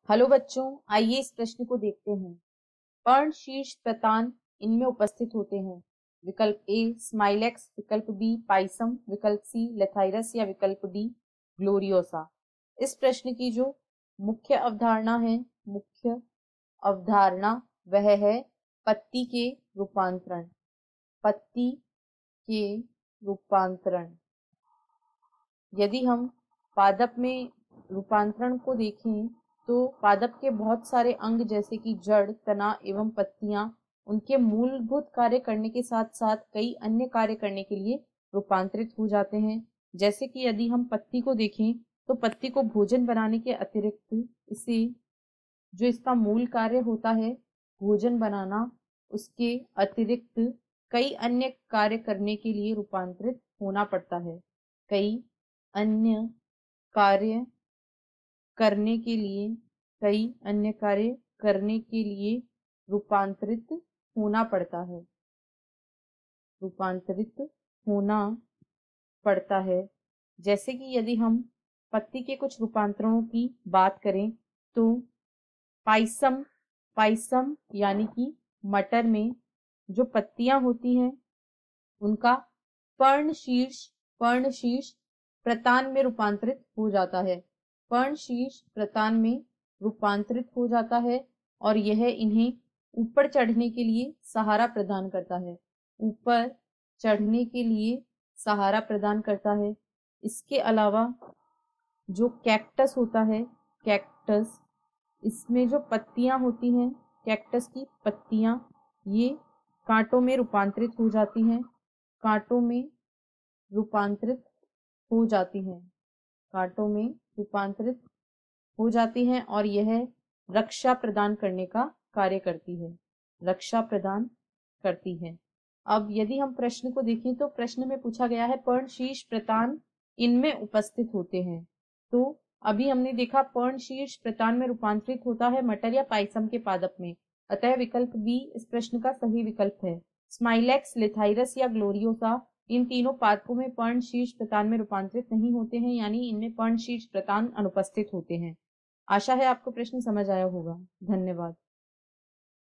Hello बच्चों, आइए इस प्रश्न को देखते हैं। पर्ण शीर्ष प्रतान इनमें उपस्थित होते हैं। विकल्प ए स्माइलेक्स, विकल्प बी पाइसम, विकल्प सी लेथाइरस या विकल्प डी ग्लोरियोसा। इस प्रश्न की जो मुख्य अवधारणा वह है पत्ती के रूपांतरण। पत्ती के रूपांतरण। यदि हम पादप में रूपांतरण को देखें तो पादप के बहुत सारे अंग जैसे कि जड़, तना एवं पत्तियां उनके मूलभूत कार्य करने के साथ साथ कई अन्य कार्य करने के लिए रूपांतरित हो जाते हैं। जैसे कि यदि हम पत्ती को देखें तो पत्ती को भोजन बनाने के अतिरिक्त इसे जो इसका मूल कार्य होता है भोजन बनाना, उसके अतिरिक्त कई अन्य कार्य करने के लिए रूपांतरित होना पड़ता है। कई अन्य कार्य करने के लिए रूपांतरित होना पड़ता है। जैसे कि यदि हम पत्ती के कुछ रूपांतरणों की बात करें तो पाइसम यानी कि मटर में जो पत्तियां होती हैं उनका पर्णशीर्ष प्रतान में रूपांतरित हो जाता है। पर्णशीर्ष प्रतान में रूपांतरित हो जाता है और यह इन्हें ऊपर चढ़ने के लिए सहारा प्रदान करता है। इसके अलावा जो कैक्टस होता है, इसमें जो पत्तियां होती हैं, कैक्टस की पत्तियां ये कांटों में रूपांतरित हो जाती हैं और यह रक्षा प्रदान करती है। अब यदि हम प्रश्न को देखें तो प्रश्न में पूछा गया है पर्णशीर्ष प्रतान इनमें उपस्थित होते हैं। तो अभी हमने देखा पर्णशीर्ष प्रतान में रूपांतरित होता है मटर या पाइसम के पादप में, अतः विकल्प बी इस प्रश्न का सही विकल्प है। स्माइलेक्स, लेथाइरस या ग्लोरियोसा इन तीनों पादपों में पर्णशीर्ष प्रतान में रूपांतरित नहीं होते हैं, यानी इनमें पर्णशीर्ष प्रतान अनुपस्थित होते हैं। आशा है आपको प्रश्न समझ आया होगा। धन्यवाद।